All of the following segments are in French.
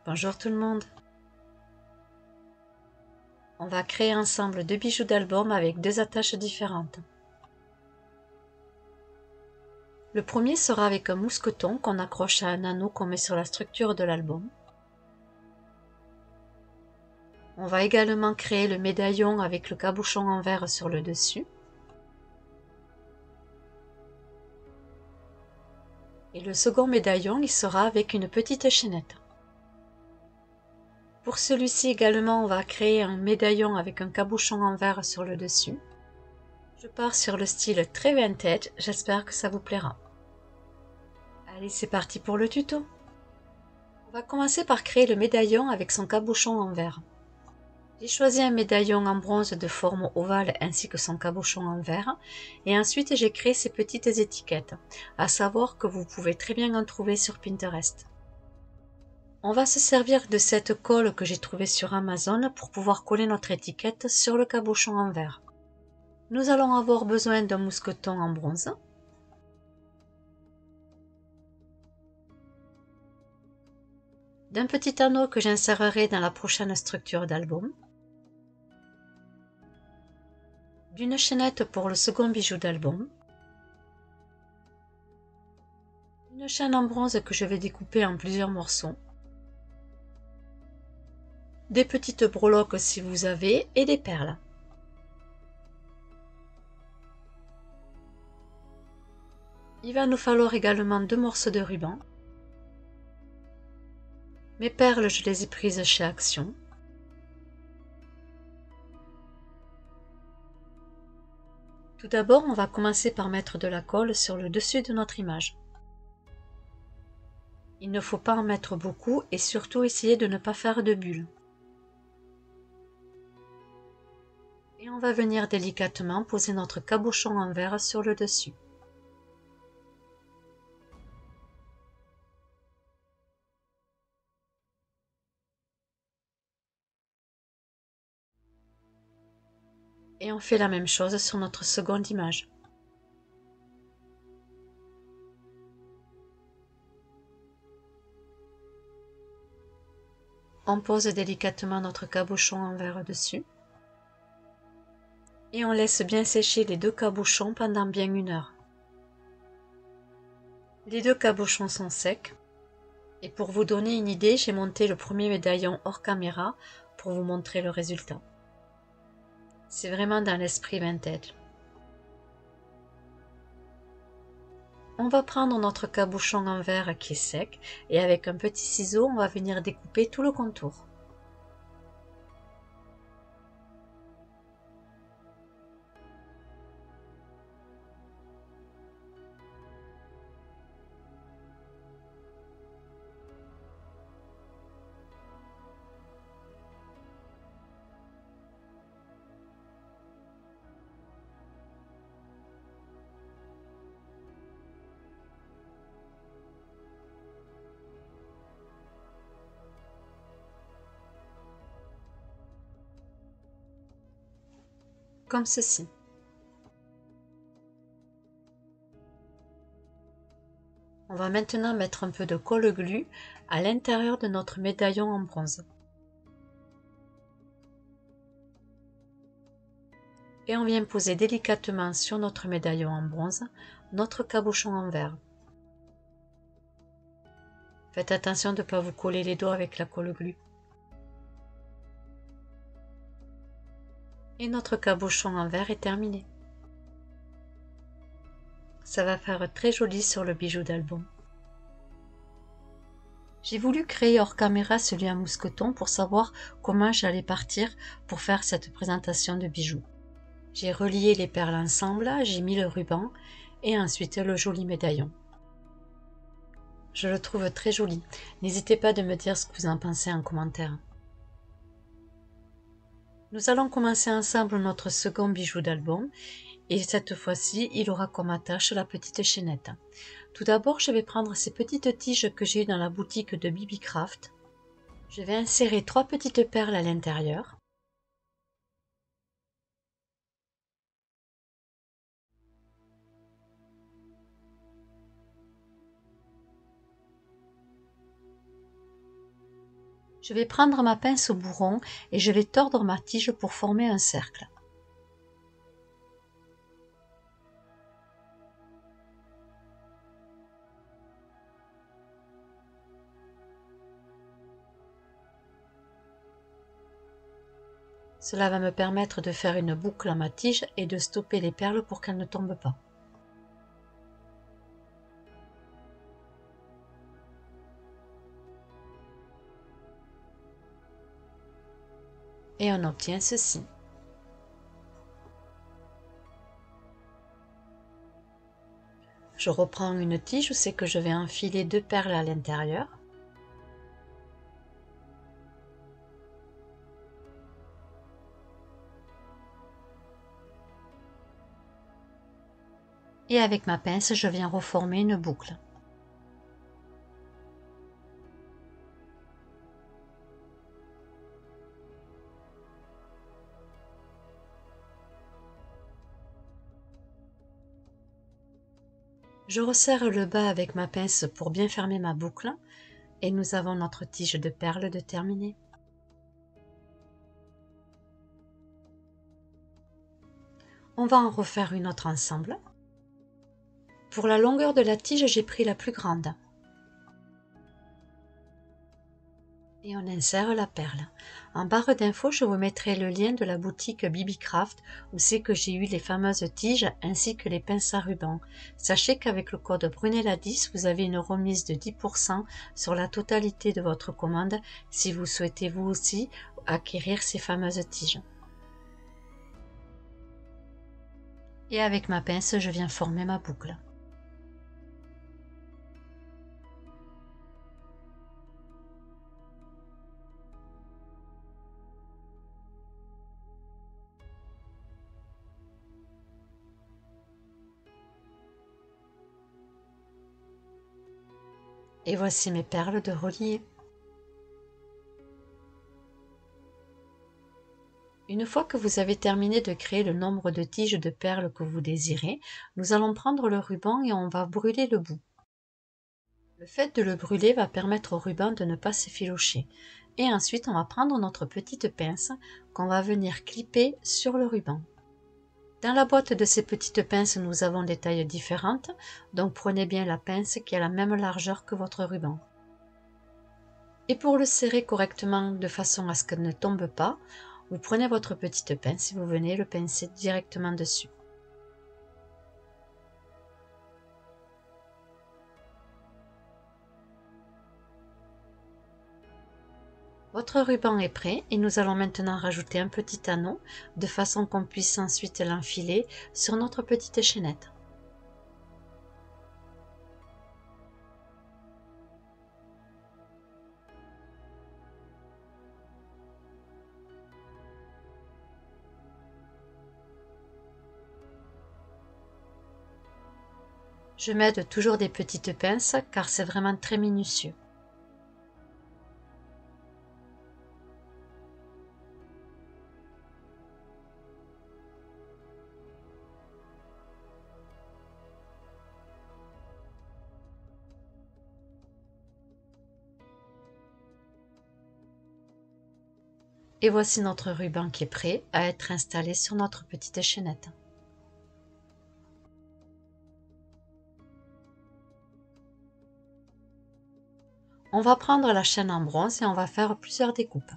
Bonjour tout le monde. On va créer ensemble deux bijoux d'album avec deux attaches différentes. Le premier sera avec un mousqueton qu'on accroche à un anneau qu'on met sur la structure de l'album. On va également créer le médaillon avec le cabochon en verre sur le dessus. Et le second médaillon, il sera avec une petite chaînette. Pour celui-ci également, on va créer un médaillon avec un cabochon en verre sur le dessus. Je pars sur le style très vintage, j'espère que ça vous plaira. Allez, c'est parti pour le tuto. On va commencer par créer le médaillon avec son cabochon en verre. J'ai choisi un médaillon en bronze de forme ovale ainsi que son cabochon en verre et ensuite j'ai créé ces petites étiquettes, à savoir que vous pouvez très bien en trouver sur Pinterest. On va se servir de cette colle que j'ai trouvée sur Amazon pour pouvoir coller notre étiquette sur le cabochon en verre. Nous allons avoir besoin d'un mousqueton en bronze, d'un petit anneau que j'insérerai dans la prochaine structure d'album, d'une chaînette pour le second bijou d'album, une chaîne en bronze que je vais découper en plusieurs morceaux, des petites breloques si vous avez et des perles. Il va nous falloir également deux morceaux de ruban. Mes perles, je les ai prises chez Action. Tout d'abord, on va commencer par mettre de la colle sur le dessus de notre image. Il ne faut pas en mettre beaucoup et surtout essayer de ne pas faire de bulles. Et on va venir délicatement poser notre cabochon en verre sur le dessus. Et on fait la même chose sur notre seconde image. On pose délicatement notre cabochon en verre dessus. Et on laisse bien sécher les deux cabochons pendant bien 1 heure. Les deux cabochons sont secs. Et pour vous donner une idée, j'ai monté le premier médaillon hors caméra pour vous montrer le résultat. C'est vraiment dans l'esprit vintage. On va prendre notre cabochon en verre qui est sec et avec un petit ciseau, on va venir découper tout le contour. Comme ceci. On va maintenant mettre un peu de colle glue à l'intérieur de notre médaillon en bronze. Et on vient poser délicatement sur notre médaillon en bronze notre cabochon en verre. Faites attention de ne pas vous coller les doigts avec la colle glue. Et notre cabochon en verre est terminé. Ça va faire très joli sur le bijou d'album. J'ai voulu créer hors caméra celui à mousqueton pour savoir comment j'allais partir pour faire cette présentation de bijoux. J'ai relié les perles ensemble, j'ai mis le ruban et ensuite le joli médaillon. Je le trouve très joli. N'hésitez pas de me dire ce que vous en pensez en commentaire. Nous allons commencer ensemble notre second bijou d'album et cette fois-ci, il aura comme attache la petite chaînette. Tout d'abord, je vais prendre ces petites tiges que j'ai eues dans la boutique de Bibi Craft. Je vais insérer 3 petites perles à l'intérieur. Je vais prendre ma pince au bourron et je vais tordre ma tige pour former un cercle. Cela va me permettre de faire une boucle à ma tige et de stopper les perles pour qu'elles ne tombent pas. Et on obtient ceci. Je reprends une tige où c'est que je vais enfiler 2 perles à l'intérieur. Et avec ma pince, je viens reformer une boucle. Je resserre le bas avec ma pince pour bien fermer ma boucle et nous avons notre tige de perles de terminée. On va en refaire une autre ensemble. Pour la longueur de la tige, j'ai pris la plus grande. Et on insère la perle. En barre d'infos, je vous mettrai le lien de la boutique Bibicraft où c'est que j'ai eu les fameuses tiges ainsi que les pinces à ruban. Sachez qu'avec le code Brunella10, vous avez une remise de 10% sur la totalité de votre commande si vous souhaitez vous aussi acquérir ces fameuses tiges. Et avec ma pince, je viens former ma boucle. Et voici mes perles de relier. Une fois que vous avez terminé de créer le nombre de tiges de perles que vous désirez, nous allons prendre le ruban et on va brûler le bout. Le fait de le brûler va permettre au ruban de ne pas s'effilocher. Et ensuite, on va prendre notre petite pince qu'on va venir clipper sur le ruban. Dans la boîte de ces petites pinces, nous avons des tailles différentes, donc prenez bien la pince qui a la même largeur que votre ruban. Et pour le serrer correctement de façon à ce qu'elle ne tombe pas, vous prenez votre petite pince et vous venez le pincer directement dessus. Votre ruban est prêt et nous allons maintenant rajouter un petit anneau de façon qu'on puisse ensuite l'enfiler sur notre petite chaînette. Je m'aide toujours des petites pinces car c'est vraiment très minutieux. Et voici notre ruban qui est prêt à être installé sur notre petite chaînette. On va prendre la chaîne en bronze et on va faire plusieurs découpes.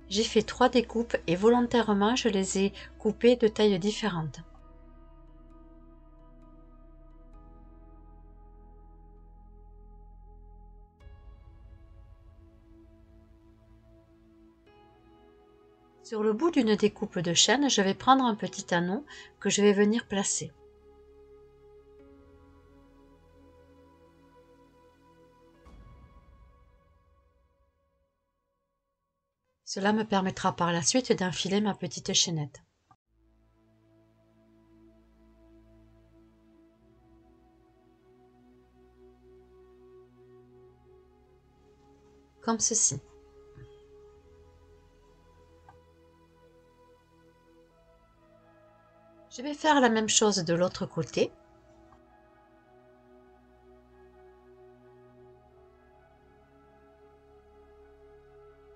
J'ai fait 3 découpes et volontairement je les ai coupées de tailles différentes. Sur le bout d'une découpe de chaîne, je vais prendre un petit anneau que je vais venir placer. Cela me permettra par la suite d'enfiler ma petite chaînette. comme ceci. Je vais faire la même chose de l'autre côté.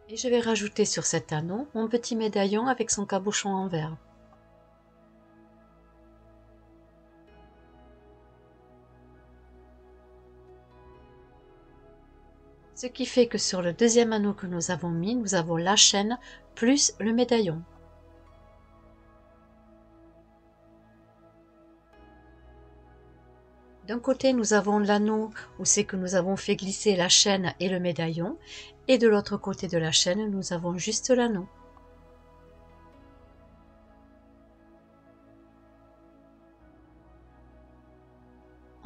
Et je vais rajouter sur cet anneau mon petit médaillon avec son cabochon en verre. Ce qui fait que sur le deuxième anneau que nous avons mis, nous avons la chaîne plus le médaillon. D'un côté, nous avons l'anneau où c'est que nous avons fait glisser la chaîne et le médaillon, et de l'autre côté de la chaîne, nous avons juste l'anneau.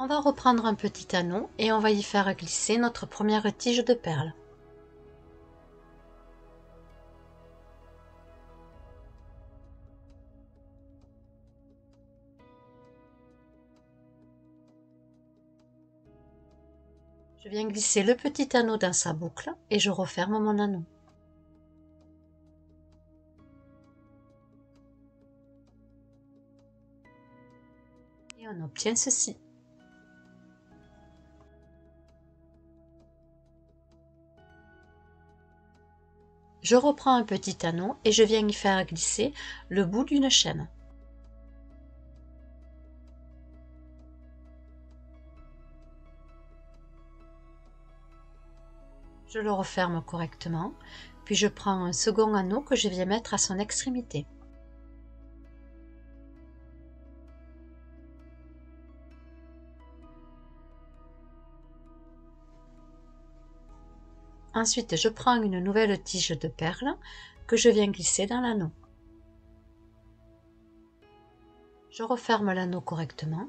On va reprendre un petit anneau et on va y faire glisser notre première tige de perles. Je viens glisser le petit anneau dans sa boucle et je referme mon anneau. Et on obtient ceci. Je reprends un petit anneau et je viens y faire glisser le bout d'une chaîne. Je le referme correctement, puis je prends un second anneau que je viens mettre à son extrémité. Ensuite, je prends une nouvelle tige de perles que je viens glisser dans l'anneau. Je referme l'anneau correctement.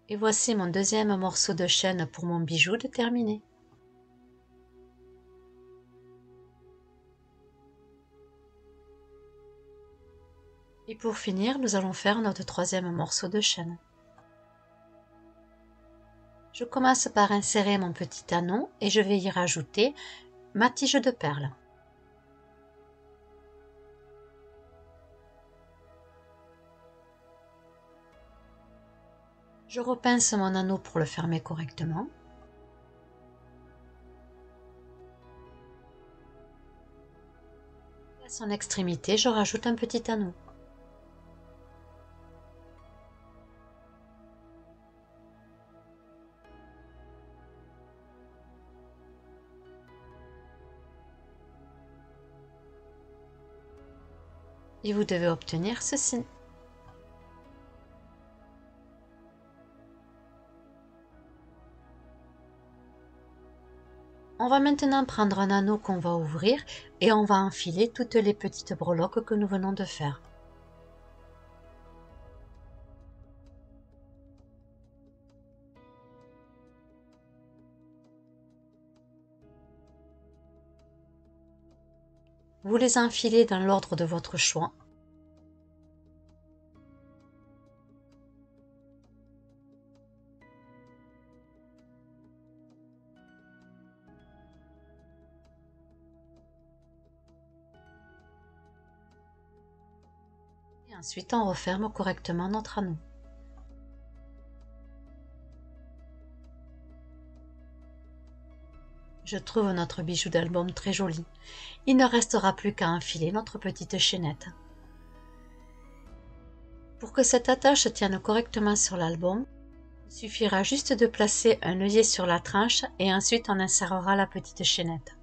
Et voici mon deuxième morceau de chaîne pour mon bijou de terminé. Et pour finir, nous allons faire notre troisième morceau de chaîne. Je commence par insérer mon petit anneau et je vais y rajouter ma tige de perles. Je repince mon anneau pour le fermer correctement. À son extrémité, je rajoute un petit anneau. Et vous devez obtenir ceci. On va maintenant prendre un anneau qu'on va ouvrir et on va enfiler toutes les petites breloques que nous venons de faire. Vous les enfilez dans l'ordre de votre choix. Et ensuite, on referme correctement notre anneau. Je trouve notre bijou d'album très joli. Il ne restera plus qu'à enfiler notre petite chaînette. Pour que cette attache tienne correctement sur l'album, il suffira juste de placer un œillet sur la tranche et ensuite on insérera la petite chaînette.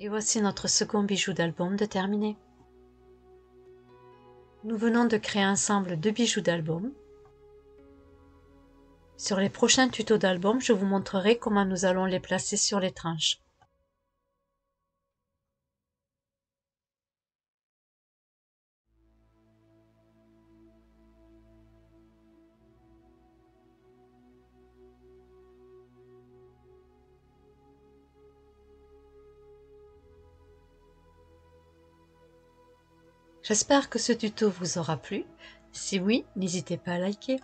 Et voici notre second bijou d'album de terminé. Nous venons de créer ensemble deux bijoux d'album. Sur les prochains tutos d'album, je vous montrerai comment nous allons les placer sur les tranches. J'espère que ce tuto vous aura plu. Si oui, n'hésitez pas à liker.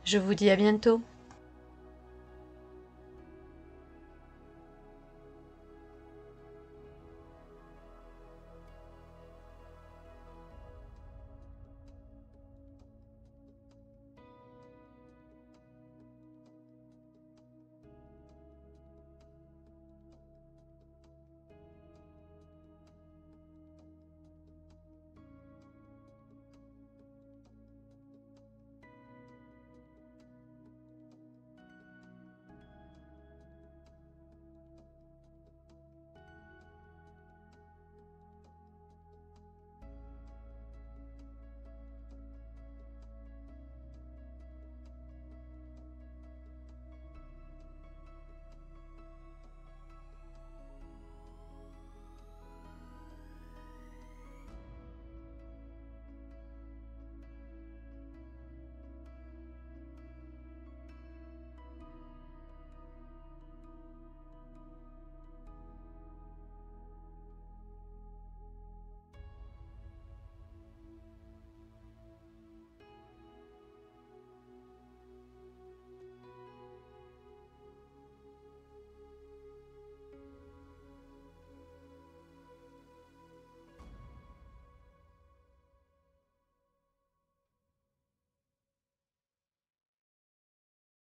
Je vous dis à bientôt.